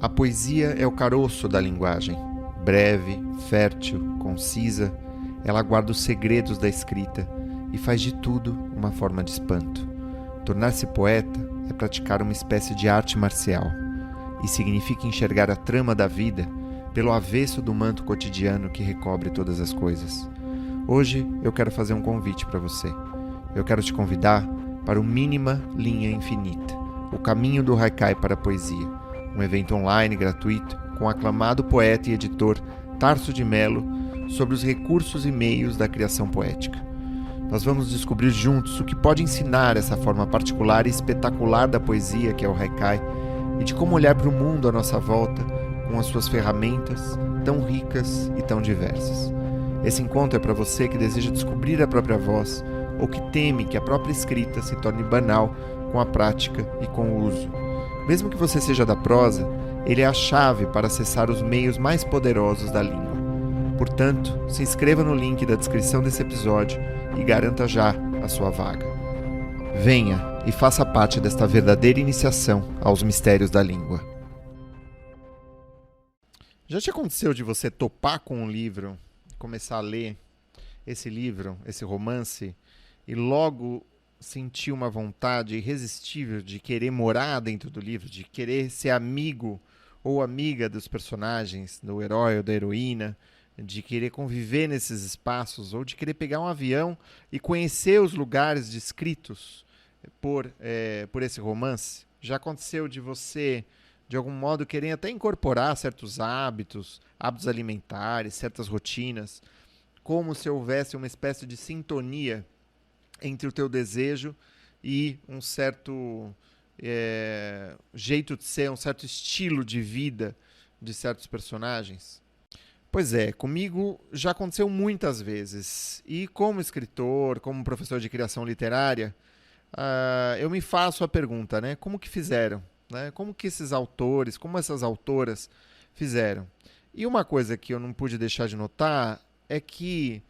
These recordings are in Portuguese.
A poesia é o caroço da linguagem. Breve, fértil, concisa, ela guarda os segredos da escrita e faz de tudo uma forma de espanto. Tornar-se poeta é praticar uma espécie de arte marcial e significa enxergar a trama da vida pelo avesso do manto cotidiano que recobre todas as coisas. Hoje eu quero fazer um convite para você. Eu quero te convidar para o Mínima Linha Infinita, o caminho do haikai para a poesia, um evento online gratuito com o aclamado poeta e editor Tarso de Mello sobre os recursos e meios da criação poética. Nós vamos descobrir juntos o que pode ensinar essa forma particular e espetacular da poesia que é o haikai e de como olhar para o mundo à nossa volta com as suas ferramentas tão ricas e tão diversas. Esse encontro é para você que deseja descobrir a própria voz ou que teme que a própria escrita se torne banal com a prática e com o uso. Mesmo que você seja da prosa, ele é a chave para acessar os meios mais poderosos da língua. Portanto, se inscreva no link da descrição desse episódio e garanta já a sua vaga. Venha e faça parte desta verdadeira iniciação aos mistérios da língua. Já te aconteceu de você topar com um livro, começar a ler esse livro, esse romance, e logo sentir uma vontade irresistível de querer morar dentro do livro, de querer ser amigo ou amiga dos personagens, do herói ou da heroína, de querer conviver nesses espaços, ou de querer pegar um avião e conhecer os lugares descritos por esse romance? Já aconteceu de você, de algum modo, querer até incorporar certos hábitos alimentares, certas rotinas, como se houvesse uma espécie de sintonia entre o teu desejo e um certo jeito de ser, um certo estilo de vida de certos personagens? Pois é, comigo já aconteceu muitas vezes. E como escritor, como professor de criação literária, eu me faço a pergunta, né? Como que fizeram? Né? Como que esses autores, como essas autoras fizeram? E uma coisa que eu não pude deixar de notar é que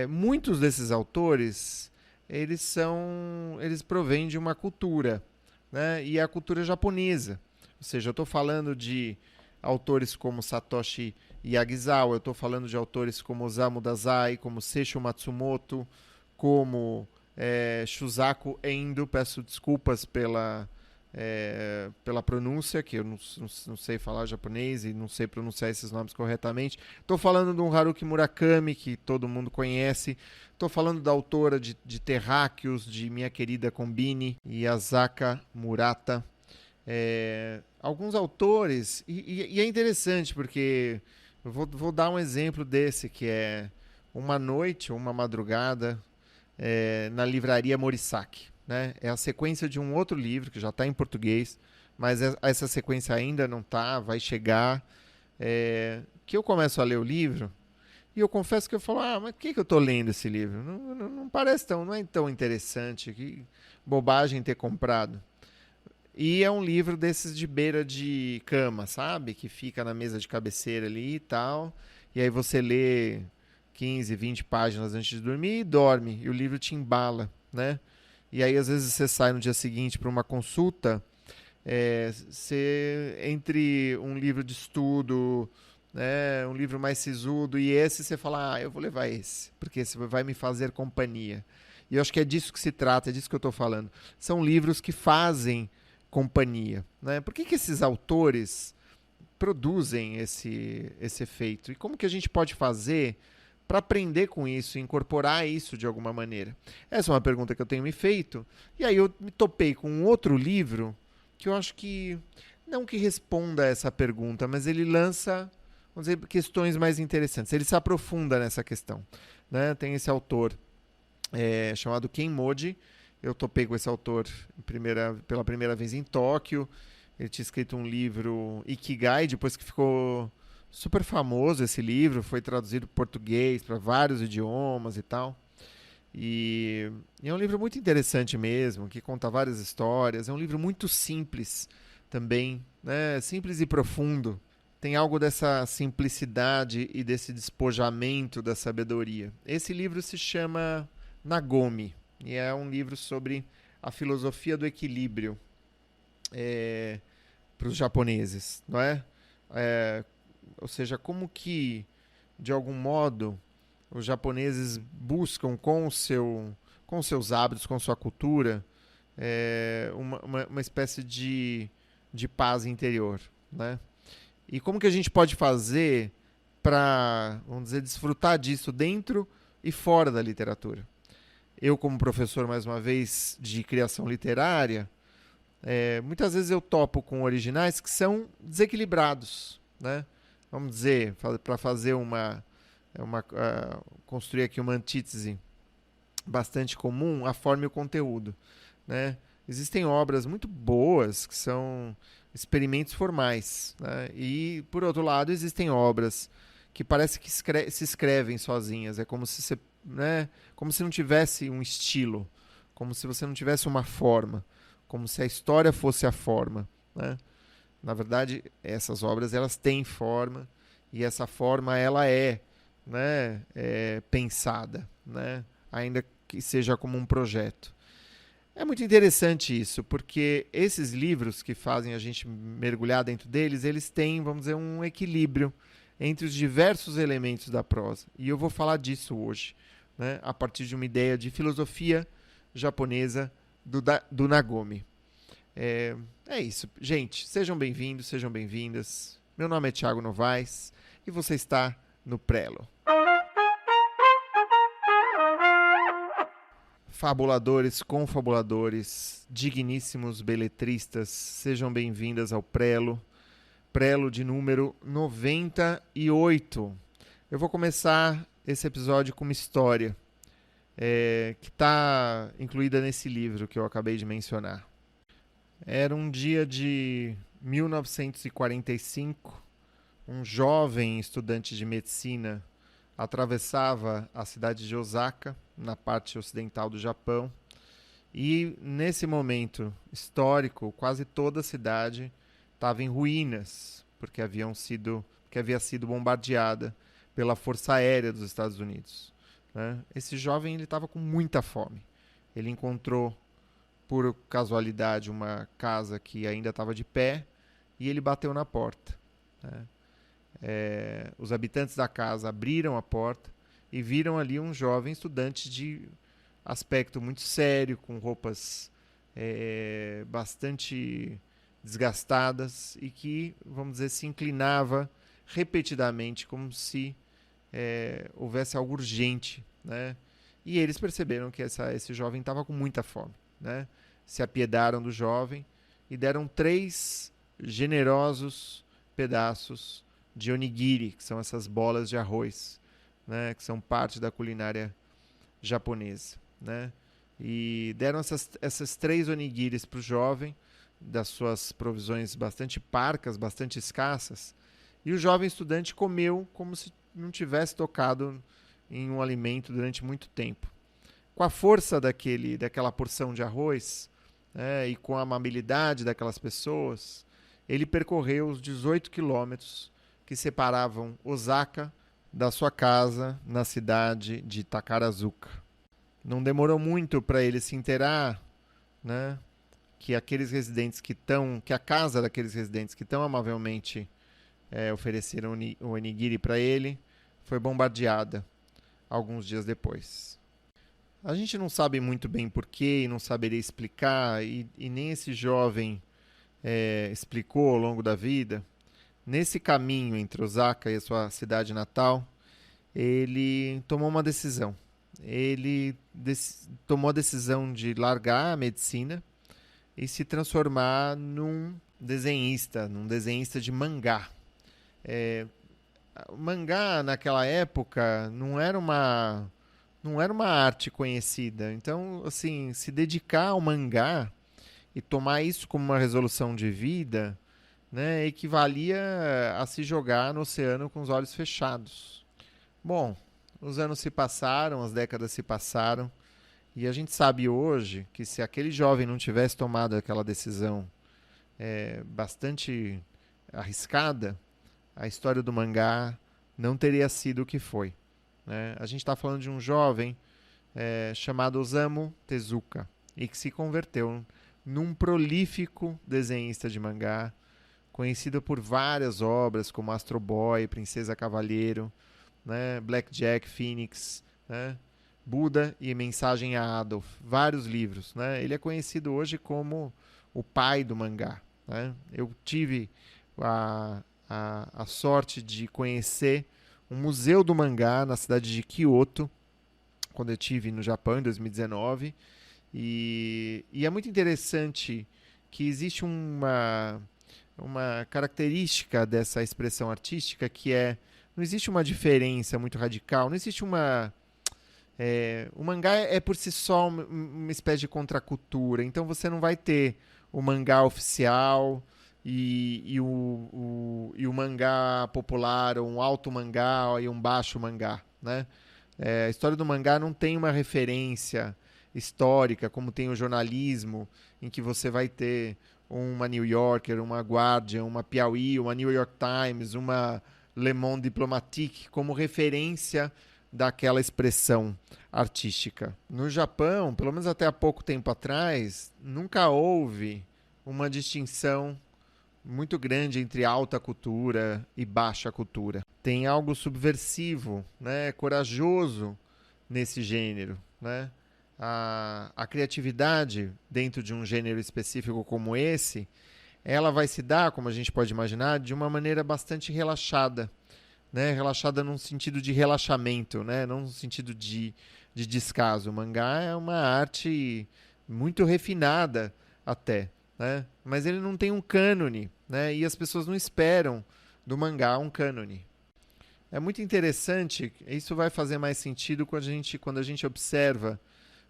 muitos desses autores, eles provêm de uma cultura, né? E a cultura japonesa. Ou seja, eu estou falando de autores como Satoshi Yagisawa, eu estou falando de autores como Osamu Dazai, como Seisho Matsumoto, como Shusaku Endo, peço desculpas pela pronúncia, que eu não sei falar japonês e não sei pronunciar esses nomes corretamente. Estou falando de um Haruki Murakami, que todo mundo conhece. Estou falando da autora de Terráqueos, de Minha Querida Combine, Yasaka Murata. Alguns autores, e é interessante porque eu vou dar um exemplo desse, que é Uma Noite ou Uma Madrugada na Livraria Morisaki. Né? É a sequência de um outro livro que já está em português, mas essa sequência ainda não está, vai chegar. Que eu começo a ler o livro e eu confesso que eu falo, mas por que eu estou lendo esse livro? Não parece não é tão interessante, que bobagem ter comprado. E é um livro desses de beira de cama, sabe? Que fica na mesa de cabeceira ali e tal. E aí você lê 15, 20 páginas antes de dormir e dorme. E o livro te embala, né? E aí às vezes você sai no dia seguinte para uma consulta, entre um livro de estudo, né, um livro mais sisudo, e esse você fala, eu vou levar esse, porque esse vai me fazer companhia. E eu acho que é disso que se trata, é disso que eu estou falando. São livros que fazem companhia, né? Por que esses autores produzem esse efeito? E como que a gente pode fazer para aprender com isso, incorporar isso de alguma maneira? Essa é uma pergunta que eu tenho me feito, e aí eu me topei com um outro livro que eu acho que, não que responda a essa pergunta, mas ele lança, vamos dizer, questões mais interessantes. Ele se aprofunda nessa questão, né? Tem esse autor chamado Ken Moji. Eu topei com esse autor pela primeira vez em Tóquio. Ele tinha escrito um livro, Ikigai, depois que ficou super famoso esse livro, foi traduzido para português, para vários idiomas e tal. E é um livro muito interessante mesmo, que conta várias histórias. É um livro muito simples também, né? Simples e profundo. Tem algo dessa simplicidade e desse despojamento da sabedoria. Esse livro se chama Nagomi, e é um livro sobre a filosofia do equilíbrio para os japoneses, não é? ou seja, como que, de algum modo, os japoneses buscam com seus hábitos, com sua cultura, uma espécie de paz interior, né? E como que a gente pode fazer para, vamos dizer, desfrutar disso dentro e fora da literatura? Eu, como professor, mais uma vez, de criação literária, muitas vezes eu topo com originais que são desequilibrados, né? Vamos dizer, para fazer construir aqui uma antítese bastante comum, a forma e o conteúdo, né? Existem obras muito boas que são experimentos formais, né? E, por outro lado, existem obras que parece que se escrevem sozinhas. É como se você, né? Como se não tivesse um estilo, como se você não tivesse uma forma, como se a história fosse a forma, né? Na verdade, essas obras elas têm forma e essa forma ela né, pensada, né? Ainda que seja como um projeto. É muito interessante isso, porque esses livros que fazem a gente mergulhar dentro deles, eles têm, vamos dizer, um equilíbrio entre os diversos elementos da prosa. E eu vou falar disso hoje, né, a partir de uma ideia de filosofia japonesa do Nagomi. É isso. Gente, sejam bem-vindos, sejam bem-vindas. Meu nome é Thiago Novaes e você está no Prelo. Fabuladores, confabuladores, digníssimos beletristas, sejam bem-vindas ao Prelo. Prelo de número 98. Eu vou começar esse episódio com uma história que está incluída nesse livro que eu acabei de mencionar. Era um dia de 1945, um jovem estudante de medicina atravessava a cidade de Osaka, na parte ocidental do Japão, e nesse momento histórico, quase toda a cidade estava em ruínas, porque havia sido bombardeada pela Força Aérea dos Estados Unidos, né? Esse jovem estava com muita fome. Ele encontrou, por casualidade, uma casa que ainda estava de pé e ele bateu na porta, né? Os habitantes da casa abriram a porta e viram ali um jovem estudante de aspecto muito sério, com roupas bastante desgastadas e que, vamos dizer, se inclinava repetidamente como se houvesse algo urgente, né? E eles perceberam que esse jovem estava com muita fome, né? Se apiedaram do jovem e deram 3 generosos pedaços de onigiri, que são essas bolas de arroz, né? Que são parte da culinária japonesa, né? E deram essas 3 onigiris para o jovem, das suas provisões bastante parcas, bastante escassas, e o jovem estudante comeu como se não tivesse tocado em um alimento durante muito tempo. Com a força daquela porção de arroz, e com a amabilidade daquelas pessoas, ele percorreu os 18 quilômetros que separavam Osaka da sua casa na cidade de Takarazuka. Não demorou muito para ele se inteirar, né, que a casa daqueles residentes que tão amavelmente ofereceram o onigiri para ele foi bombardeada alguns dias depois. A gente não sabe muito bem porquê e não saberia explicar, e nem esse jovem explicou ao longo da vida. Nesse caminho entre Osaka e a sua cidade natal, ele tomou uma decisão. Ele tomou a decisão de largar a medicina e se transformar num desenhista de mangá. O mangá, naquela época, não era uma arte conhecida. Então, assim, se dedicar ao mangá e tomar isso como uma resolução de vida, né, equivalia a se jogar no oceano com os olhos fechados. Bom, os anos se passaram, as décadas se passaram, e a gente sabe hoje que se aquele jovem não tivesse tomado aquela decisão bastante arriscada, a história do mangá não teria sido o que foi, né? A gente está falando de um jovem chamado Osamu Tezuka, e que se converteu num prolífico desenhista de mangá, conhecido por várias obras como Astro Boy, Princesa Cavalheiro, né? Blackjack, Phoenix, né? Buda e Mensagem a Adolf, vários livros, né? Ele é conhecido hoje como o pai do mangá, né? Eu tive a sorte de conhecer um museu do mangá na cidade de Kyoto, quando eu estive no Japão em 2019, e é muito interessante que existe uma característica dessa expressão artística que não existe uma diferença muito radical, não existe o mangá é por si só uma espécie de contracultura, então você não vai ter o mangá oficial e o mangá popular, ou um alto mangá e um baixo mangá, né? A história do mangá não tem uma referência histórica, como tem o jornalismo, em que você vai ter uma New Yorker, uma Guardian, uma Piauí, uma New York Times, uma Le Monde Diplomatique, como referência daquela expressão artística. No Japão, pelo menos até há pouco tempo atrás, nunca houve uma distinção muito grande entre alta cultura e baixa cultura. Tem algo subversivo, né, corajoso nesse gênero, né? A criatividade dentro de um gênero específico como esse, ela vai se dar, como a gente pode imaginar, de uma maneira bastante relaxada, né? Relaxada num sentido de relaxamento, né? Não no sentido de descaso. O mangá é uma arte muito refinada até, né? Mas ele não tem um cânone, né? E as pessoas não esperam do mangá um cânone. É muito interessante, isso vai fazer mais sentido quando a gente observa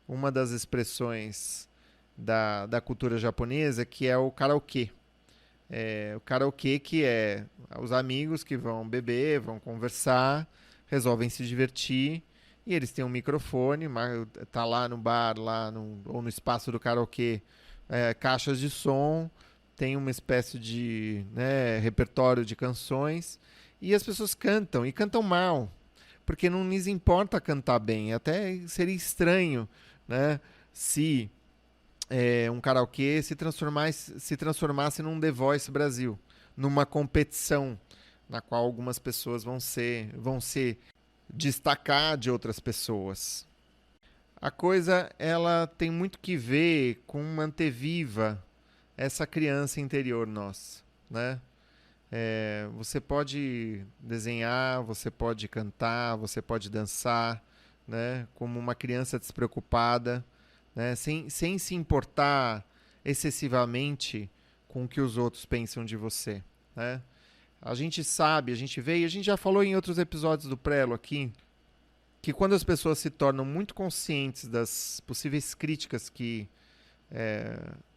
uma das expressões da cultura japonesa, que é o karaokê. O karaokê que é os amigos que vão beber, vão conversar, resolvem se divertir, e eles têm um microfone, tá lá no bar, ou no espaço do karaokê, caixas de som, tem uma espécie de, né, repertório de canções, e as pessoas cantam, e cantam mal, porque não lhes importa cantar bem. Até seria estranho, né, se um karaokê se transformasse num The Voice Brasil, numa competição na qual algumas pessoas vão se destacar de outras pessoas. A coisa, ela tem muito que ver com manter viva essa criança interior nossa, né? Você pode desenhar, você pode cantar, você pode dançar, né? Como uma criança despreocupada, né? Sem se importar excessivamente com o que os outros pensam de você, né? A gente sabe, a gente vê, e a gente já falou em outros episódios do Prelo aqui, que quando as pessoas se tornam muito conscientes das possíveis críticas que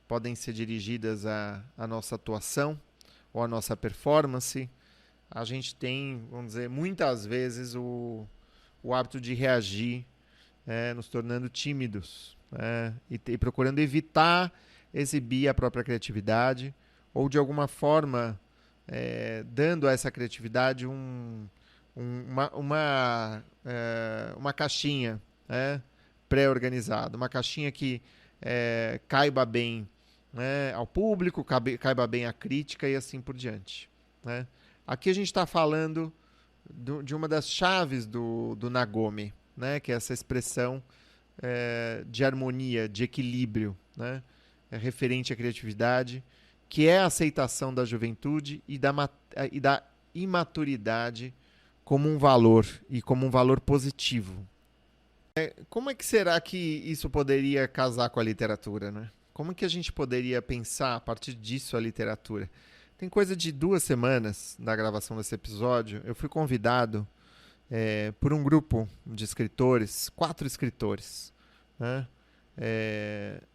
podem ser dirigidas à nossa atuação ou à nossa performance, a gente tem, vamos dizer, muitas vezes o hábito de reagir, nos tornando tímidos, e procurando evitar exibir a própria criatividade, ou de alguma forma dando a essa criatividade uma caixinha, pré-organizada, uma caixinha que caiba bem, né, ao público, caiba bem à crítica e assim por diante, né? Aqui a gente está falando de uma das chaves do Nagome, né, que é essa expressão de harmonia, de equilíbrio, né, referente à criatividade, que é a aceitação da juventude e da imaturidade como um valor e como um valor positivo. Como é que será que isso poderia casar com a literatura, né? Como que a gente poderia pensar a partir disso a literatura? Tem coisa de 2 semanas da gravação desse episódio, eu fui convidado por um grupo de escritores, 4 escritores, né?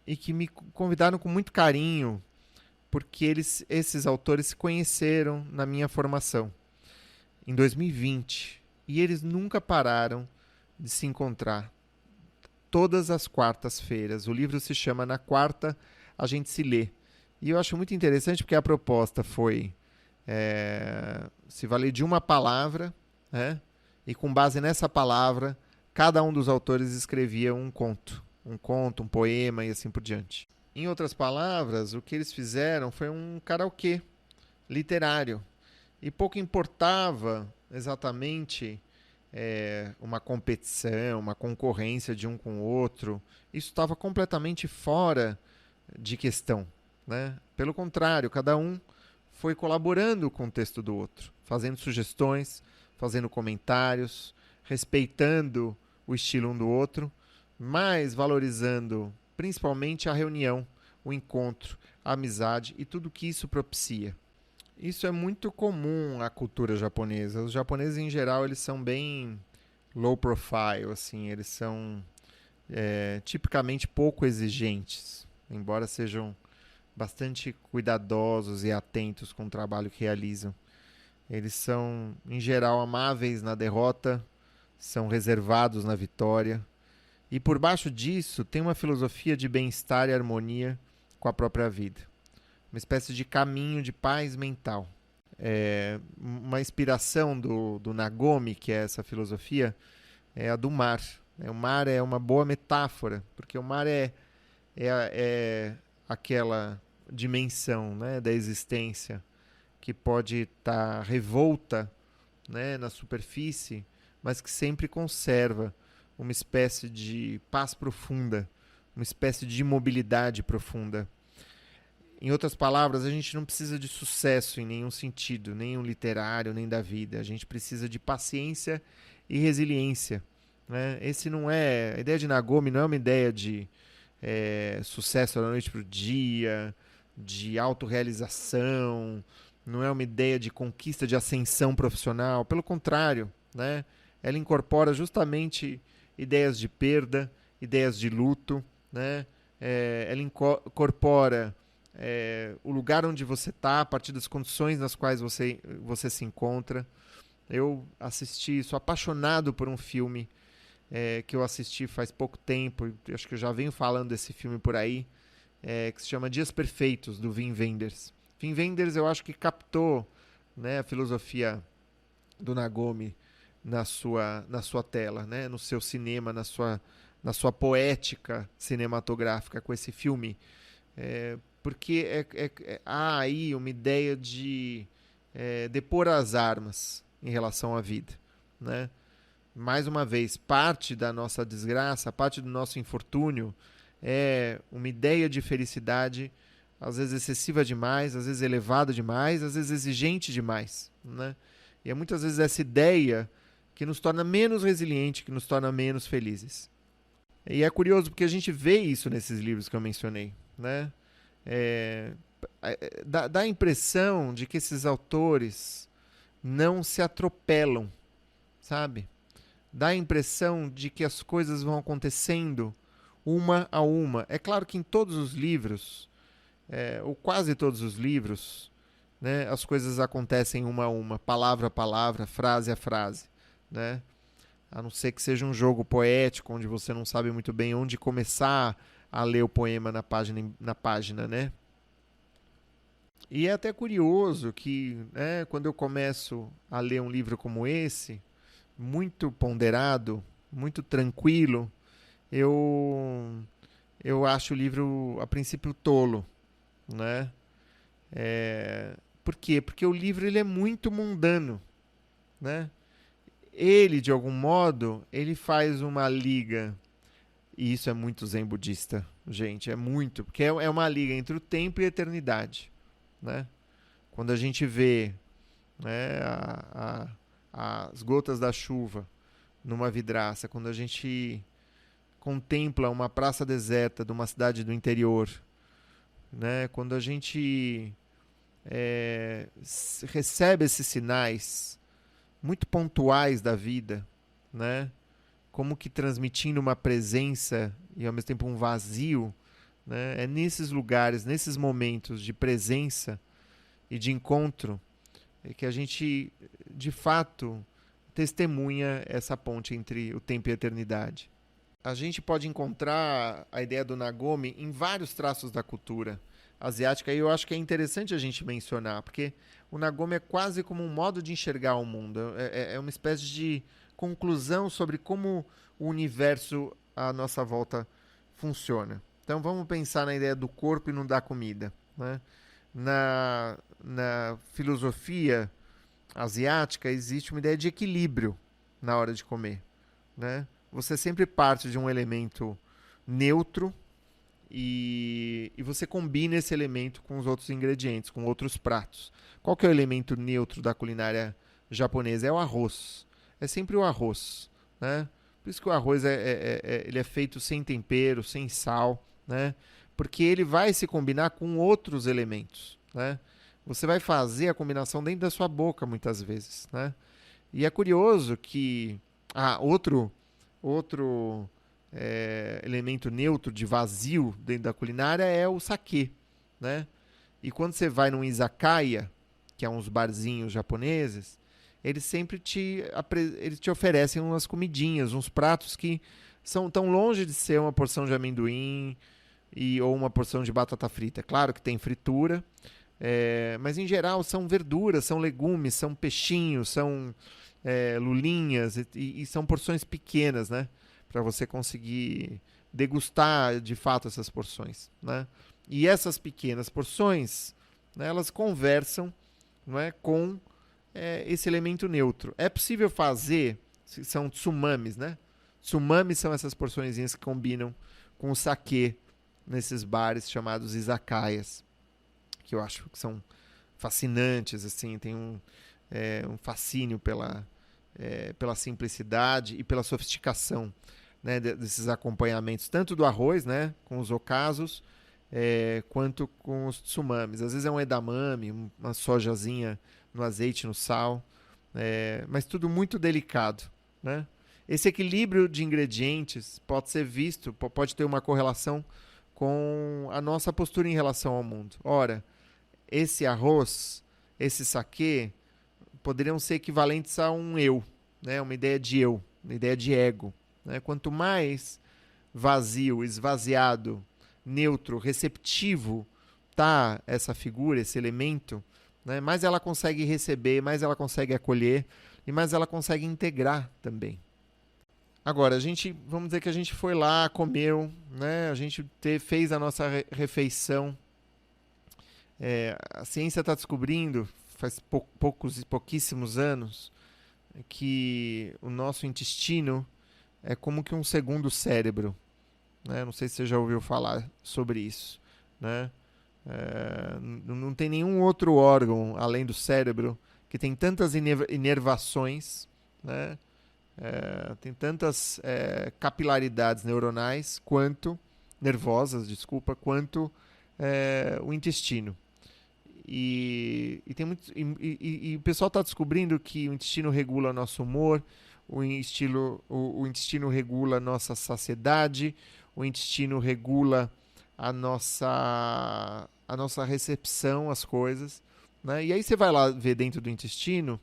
E que me convidaram com muito carinho, porque esses autores se conheceram na minha formação, em 2020, e eles nunca pararam de se encontrar. Todas as quartas-feiras. O livro se chama Na Quarta a Gente Se Lê. E eu acho muito interessante porque a proposta foi se valer de uma palavra, né? E com base nessa palavra, cada um dos autores escrevia um conto, um poema e assim por diante. Em outras palavras, o que eles fizeram foi um karaokê. literário. E pouco importava exatamente uma competição, uma concorrência de um com o outro. Isso estava completamente fora de questão, né? Pelo contrário, cada um foi colaborando com o texto do outro, fazendo sugestões, fazendo comentários, respeitando o estilo um do outro, mas valorizando principalmente a reunião, o encontro, a amizade e tudo que isso propicia. Isso é muito comum à cultura japonesa. Os japoneses, em geral, eles são bem low profile, assim, eles são tipicamente pouco exigentes, embora sejam bastante cuidadosos e atentos com o trabalho que realizam. Eles são, em geral, amáveis na derrota, são reservados na vitória. E por baixo disso tem uma filosofia de bem-estar e harmonia com a própria vida. Uma espécie de caminho de paz mental. Uma inspiração do Nagomi, que é essa filosofia, é a do mar. O mar é uma boa metáfora, porque o mar é aquela dimensão, né, da existência que pode estar revolta, né, na superfície, mas que sempre conserva uma espécie de paz profunda, uma espécie de imobilidade profunda. Em outras palavras, a gente não precisa de sucesso em nenhum sentido, nem o literário, nem da vida. A gente precisa de paciência e resiliência, né? Esse não é... A ideia de Nagomi não é uma ideia de sucesso da noite para o dia, de autorrealização, não é uma ideia de conquista, de ascensão profissional. Pelo contrário, né? Ela incorpora justamente ideias de perda, ideias de luto, né? Ela incorpora o lugar onde você está, a partir das condições nas quais você se encontra. Eu assisti, sou apaixonado por um filme que eu assisti faz pouco tempo, acho que eu já venho falando desse filme por aí, que se chama Dias Perfeitos, do Wim Wenders. Wim Wenders eu acho que captou, né, a filosofia do Nagomi na sua tela, né, no seu cinema, na sua poética cinematográfica com esse filme. Porque há aí uma ideia de depor as armas em relação à vida, né? Mais uma vez, parte da nossa desgraça, parte do nosso infortúnio é uma ideia de felicidade, às vezes excessiva demais, às vezes elevada demais, às vezes exigente demais, né? E é muitas vezes essa ideia que nos torna menos resilientes, que nos torna menos felizes. E é curioso porque a gente vê isso nesses livros que eu mencionei, né? Dá a impressão de que esses autores não se atropelam, sabe? Dá a impressão de que as coisas vão acontecendo uma a uma. É claro que em todos os livros, ou quase todos os livros, né, as coisas acontecem uma a uma, palavra a palavra, frase a frase, né? A não ser que seja um jogo poético, onde você não sabe muito bem onde começar a ler o poema na página, né? E é até curioso que, né, quando eu começo a ler um livro como esse, muito ponderado, muito tranquilo, eu acho o livro, a princípio, tolo, né? Por quê? Porque o livro ele é muito mundano, né? Ele, de algum modo, ele faz uma liga, e isso é muito zen budista, gente, é muito, porque é uma liga entre o tempo e a eternidade, né? Quando a gente vê, né, as gotas da chuva numa vidraça, quando a gente contempla uma praça deserta de uma cidade do interior, né, quando a gente recebe esses sinais muito pontuais da vida, né, como que transmitindo uma presença e ao mesmo tempo um vazio, né, é nesses lugares, nesses momentos de presença e de encontro que a gente, de fato, testemunha essa ponte entre o tempo e a eternidade. A gente pode encontrar a ideia do Nagomi em vários traços da cultura asiática, e eu acho que é interessante a gente mencionar, porque o Nagomi é quase como um modo de enxergar o mundo, é uma espécie de conclusão sobre como o universo à nossa volta funciona. Então vamos pensar na ideia do corpo e não da comida, né? na filosofia asiática existe uma ideia de equilíbrio na hora de comer, né? Você sempre parte de um elemento neutro e você combina esse elemento com os outros ingredientes, com outros pratos. Qual que é o elemento neutro da culinária japonesa? É o arroz. É sempre o arroz, né? Por isso que o arroz ele é feito sem tempero, sem sal, né? Porque ele vai se combinar com outros elementos, né? Você vai fazer a combinação dentro da sua boca muitas vezes, né? E é curioso que outro elemento neutro de vazio dentro da culinária é o saquê, né? E quando você vai num izakaya, que é uns barzinhos japoneses, eles te oferecem umas comidinhas, uns pratos que são tão longe de ser uma porção de amendoim ou uma porção de batata frita. Claro que tem fritura, mas em geral são verduras, são legumes, são peixinhos, são lulinhas e são porções pequenas, né? Para você conseguir degustar de fato essas porções, né? E essas pequenas porções, né, elas conversam, não é, com esse elemento neutro. É possível fazer, são tsumamis, né? Tsumamis são essas porçõezinhas que combinam com o saquê nesses bares chamados izakayas, que eu acho que são fascinantes, assim, tem um fascínio pela simplicidade e pela sofisticação, né, desses acompanhamentos, tanto do arroz, né, com os okazus, quanto com os tsumamis. Às vezes é um edamame, uma sojazinha no azeite, no sal, mas tudo muito delicado, né? Esse equilíbrio de ingredientes pode ser visto, pode ter uma correlação com a nossa postura em relação ao mundo. Ora, esse arroz, esse saquê, poderiam ser equivalentes a um eu, né? Uma ideia de eu, uma ideia de ego, né? Quanto mais vazio, esvaziado, neutro, receptivo tá essa figura, esse elemento, né? Mais ela consegue receber, mais ela consegue acolher e mais ela consegue integrar também. Agora, vamos dizer que a gente foi lá, comeu, né? A gente fez a nossa refeição. A ciência está descobrindo, faz pouquíssimos anos, que o nosso intestino é como que um segundo cérebro, né? Não sei se você já ouviu falar sobre isso, né? Não tem nenhum outro órgão além do cérebro que tem tantas inervações, né? Tem tantas capilaridades neuronais nervosas, desculpa, quanto o intestino. E o pessoal está descobrindo que o intestino regula nosso humor, o intestino regula a nossa saciedade, o intestino regula a nossa recepção às coisas, né? E aí você vai lá ver dentro do intestino,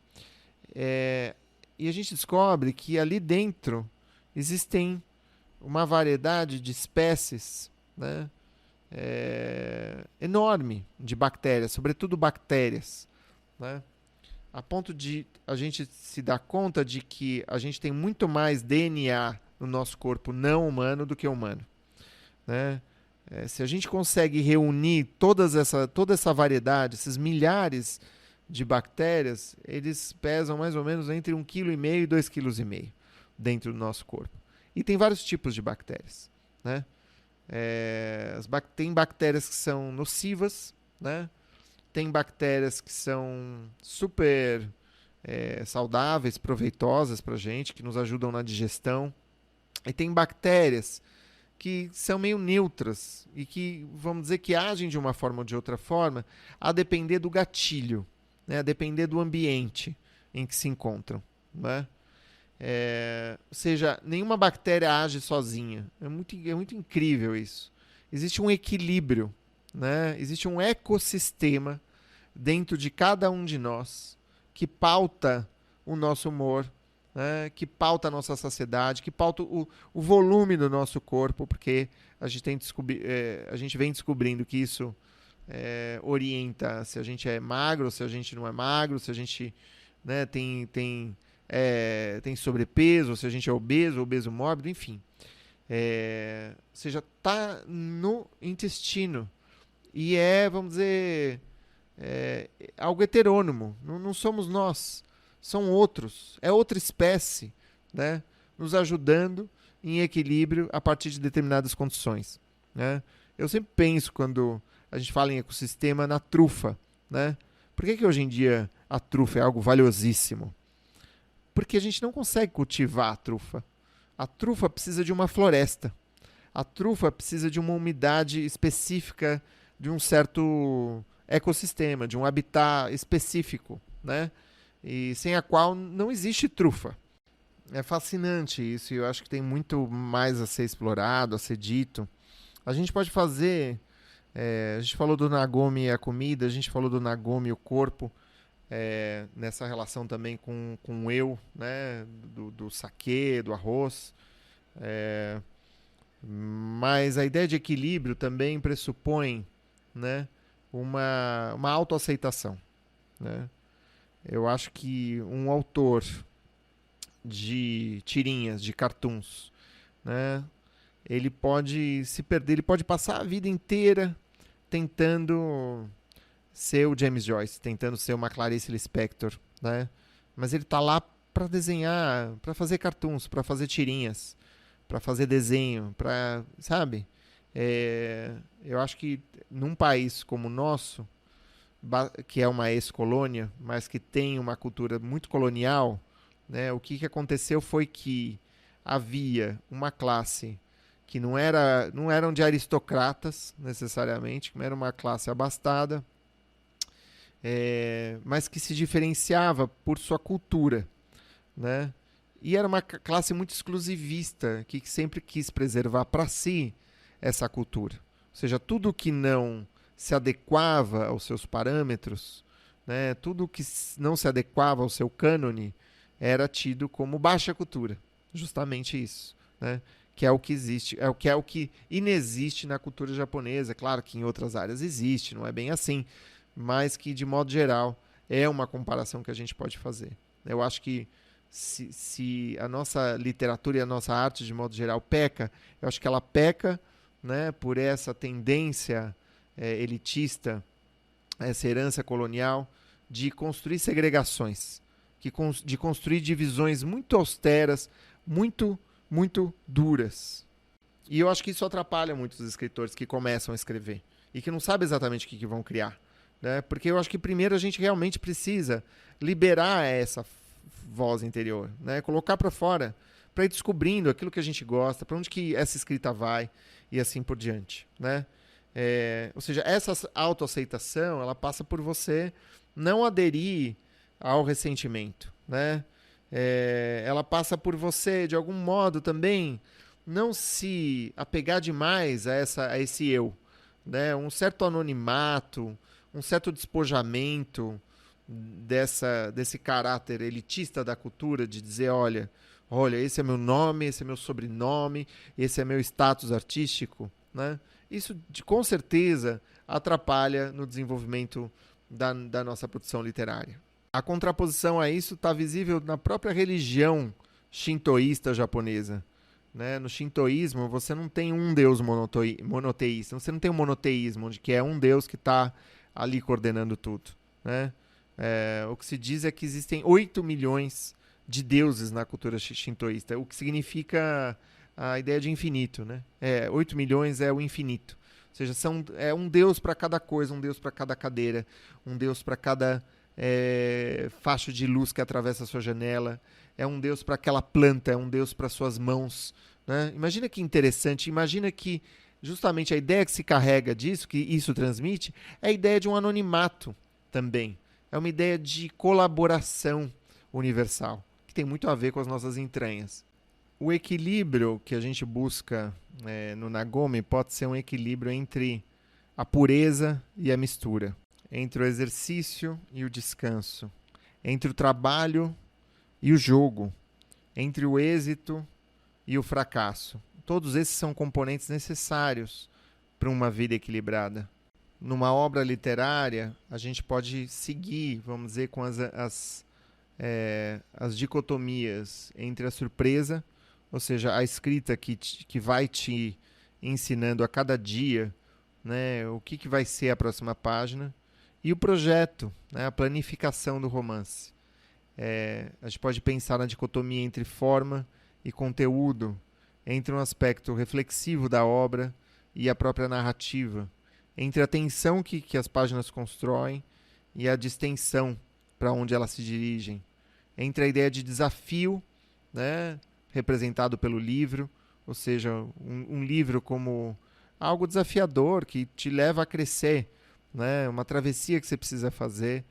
e a gente descobre que ali dentro existem uma variedade de espécies, né, enorme de bactérias, sobretudo bactérias, né, a ponto de a gente se dar conta de que a gente tem muito mais DNA no nosso corpo não humano do que humano, né? Se a gente consegue reunir toda essa variedade, esses milhares de bactérias, eles pesam mais ou menos entre 1,5 kg e 2,5 kg dentro do nosso corpo. E tem vários tipos de bactérias, né? Tem bactérias que são nocivas, né? Tem bactérias que são super saudáveis, proveitosas para a gente, que nos ajudam na digestão. E tem bactérias que são meio neutras e que, vamos dizer, que agem de uma forma ou de outra forma, a depender do gatilho, né? A depender do ambiente em que se encontram, né? Ou seja, nenhuma bactéria age sozinha. É muito incrível isso. Existe um equilíbrio, né? Existe um ecossistema dentro de cada um de nós que pauta o nosso humor, né? Que pauta a nossa saciedade, que pauta o volume do nosso corpo, porque a gente vem descobrindo que isso orienta se a gente é magro, se a gente não é magro, se a gente, né, tem sobrepeso, se a gente é obeso mórbido, enfim. Ou seja, está no intestino. E vamos dizer, algo heterônomo. Não somos nós, são outros. É outra espécie, né? Nos ajudando em equilíbrio a partir de determinadas condições, né? Eu sempre penso, quando a gente fala em ecossistema, na trufa, né? Por que hoje em dia a trufa é algo valiosíssimo? Porque a gente não consegue cultivar a trufa. A trufa precisa de uma floresta. A trufa precisa de uma umidade específica, de um certo ecossistema, de um habitat específico, né? E sem a qual não existe trufa. É fascinante isso, e eu acho que tem muito mais a ser explorado, a ser dito. A gente pode fazer... a gente falou do Nagomi e a comida, a gente falou do Nagomi e o corpo, nessa relação também com o eu, né? Do saquê, do arroz. Mas a ideia de equilíbrio também pressupõe, né, uma autoaceitação, né? Eu acho que um autor de tirinhas, de cartoons, né, ele pode se perder, ele pode passar a vida inteira tentando ser o James Joyce, tentando ser uma Clarice Lispector, né? Mas ele está lá para desenhar, para fazer cartoons, para fazer tirinhas, para fazer desenho, para, sabe? Eu acho que num país como o nosso, que é uma ex-colônia, mas que tem uma cultura muito colonial, né? O que aconteceu foi que havia uma classe que não eram de aristocratas necessariamente, que não era uma classe abastada, mas que se diferenciava por sua cultura, né? E era uma classe muito exclusivista, que sempre quis preservar para si essa cultura. Ou seja, tudo que não se adequava aos seus parâmetros, né, tudo que não se adequava ao seu cânone, era tido como baixa cultura. Justamente isso, né? Que é o que existe, é o que inexiste na cultura japonesa. Claro que em outras áreas existe, não é bem assim, mas que, de modo geral, é uma comparação que a gente pode fazer. Eu acho que se a nossa literatura e a nossa arte, de modo geral, peca, eu acho que ela peca, né, por essa tendência elitista, essa herança colonial, de construir segregações, de construir divisões muito austeras, muito duras. E eu acho que isso atrapalha muitos escritores que começam a escrever e que não sabem exatamente o que vão criar, né? Porque eu acho que primeiro a gente realmente precisa liberar essa voz interior, né? Colocar para fora, para ir descobrindo aquilo que a gente gosta, para onde que essa escrita vai e assim por diante, né? Ou seja, essa autoaceitação, ela passa por você não aderir ao ressentimento, né? Ela passa por você, de algum modo também, não se apegar demais a esse eu, né? Um certo anonimato, um certo despojamento desse caráter elitista da cultura, de dizer, olha, esse é meu nome, esse é meu sobrenome, esse é meu status artístico, né? Isso, com certeza, atrapalha no desenvolvimento da nossa produção literária. A contraposição a isso está visível na própria religião shintoísta japonesa, né? No shintoísmo, você não tem um deus monoteísta, você não tem um monoteísmo, onde que é um deus que está ali coordenando tudo, né? O que se diz é que existem 8 milhões de deuses na cultura shintoísta, o que significa a ideia de infinito, né? 8 milhões é o infinito. Ou seja, é um deus para cada coisa, um deus para cada cadeira, um deus para cada facho de luz que atravessa a sua janela, é um deus para aquela planta, é um deus para suas mãos, né? Imagina que interessante, imagina que justamente a ideia que se carrega disso, que isso transmite, é a ideia de um anonimato também. É uma ideia de colaboração universal, que tem muito a ver com as nossas entranhas. O equilíbrio que a gente busca no Nagomi pode ser um equilíbrio entre a pureza e a mistura, entre o exercício e o descanso, entre o trabalho e o jogo, entre o êxito e o fracasso. Todos esses são componentes necessários para uma vida equilibrada. Numa obra literária, a gente pode seguir, vamos dizer, com as dicotomias entre a surpresa, ou seja, a escrita que vai te ensinando a cada dia, né, o que vai ser a próxima página, E o projeto, né, a planificação do romance. A gente pode pensar na dicotomia entre forma e conteúdo, entre um aspecto reflexivo da obra e a própria narrativa, entre a tensão que as páginas constroem e a distensão para onde elas se dirigem, entre a ideia de desafio, né, representado pelo livro, ou seja, um livro como algo desafiador que te leva a crescer, né, uma travessia que você precisa fazer,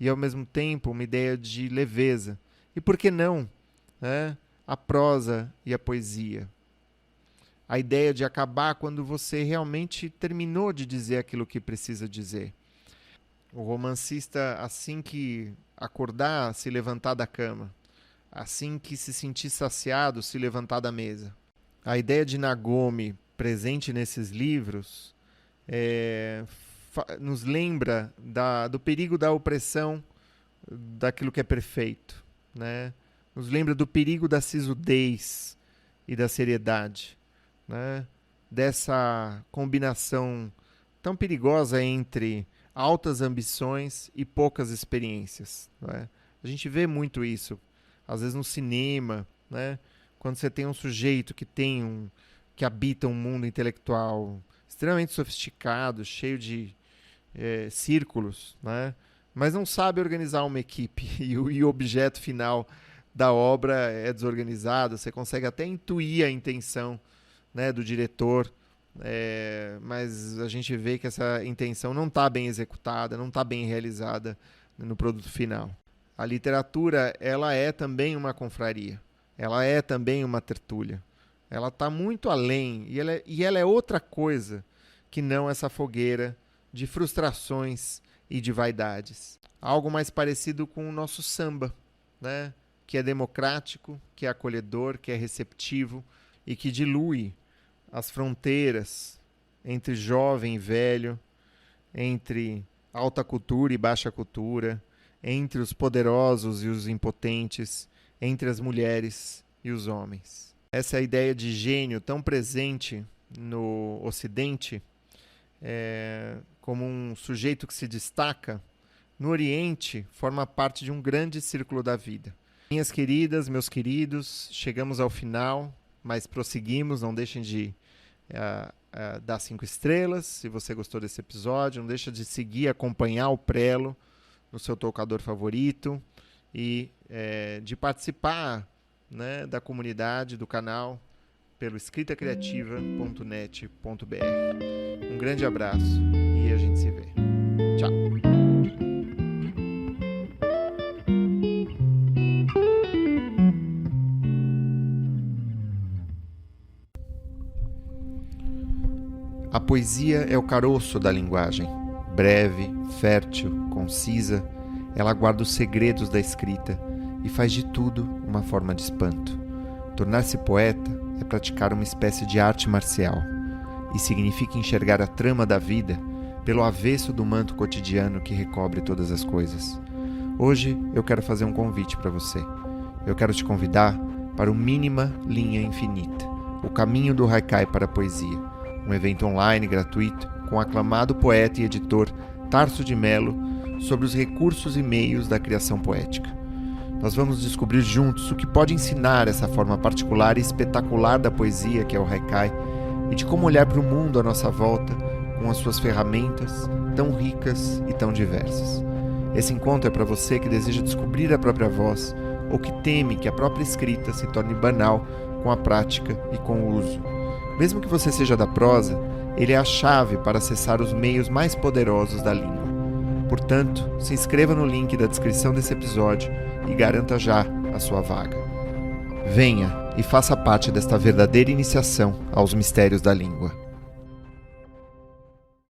e ao mesmo tempo uma ideia de leveza. E por que não, né, a prosa e a poesia? A ideia de acabar quando você realmente terminou de dizer aquilo que precisa dizer. O romancista, assim que acordar, se levantar da cama. Assim que se sentir saciado, se levantar da mesa. A ideia de Nagomi presente nesses livros nos lembra do perigo da opressão daquilo que é perfeito, né? Nos lembra do perigo da sisudez e da seriedade, né? Dessa combinação tão perigosa entre altas ambições e poucas experiências, né? A gente vê muito isso, às vezes no cinema, né? Quando você tem um sujeito que habita um mundo intelectual extremamente sofisticado, cheio de círculos, né? Mas não sabe organizar uma equipe e o objeto final da obra é desorganizado. Você consegue até intuir a intenção, né, do diretor, mas a gente vê que essa intenção não está bem executada, não está bem realizada no produto final. A literatura, ela é também uma confraria, ela é também uma tertúlia, ela está muito além e ela é outra coisa que não essa fogueira de frustrações e de vaidades. Algo mais parecido com o nosso samba, né? Que é democrático, que é acolhedor, que é receptivo e que dilui as fronteiras entre jovem e velho, entre alta cultura e baixa cultura, entre os poderosos e os impotentes, entre as mulheres e os homens. Essa é a ideia de gênio tão presente no Ocidente, como um sujeito que se destaca, no Oriente forma parte de um grande círculo da vida. Minhas queridas, meus queridos, chegamos ao final, mas prosseguimos, não deixem de dar 5 estrelas, se você gostou desse episódio, não deixa de seguir, acompanhar o Prelo no seu tocador favorito e de participar, né, da comunidade, do canal, pelo escritacriativa.net.br. Um grande abraço e a gente se vê. Tchau! A poesia é o caroço da linguagem. Breve, fértil, concisa, ela guarda os segredos da escrita e faz de tudo uma forma de espanto. Tornar-se poeta é praticar uma espécie de arte marcial e significa enxergar a trama da vida pelo avesso do manto cotidiano que recobre todas as coisas. Hoje eu quero fazer um convite para você. Eu quero te convidar para o Mínima Linha Infinita, o caminho do haikai para a poesia, um evento online gratuito com o aclamado poeta e editor Tarso de Melo sobre os recursos e meios da criação poética. Nós vamos descobrir juntos o que pode ensinar essa forma particular e espetacular da poesia que é o haikai e de como olhar para o mundo à nossa volta com as suas ferramentas tão ricas e tão diversas. Esse encontro é para você que deseja descobrir a própria voz ou que teme que a própria escrita se torne banal com a prática e com o uso. Mesmo que você seja da prosa, ele é a chave para acessar os meios mais poderosos da língua. Portanto, se inscreva no link da descrição desse episódio e garanta já a sua vaga. Venha e faça parte desta verdadeira iniciação aos mistérios da língua.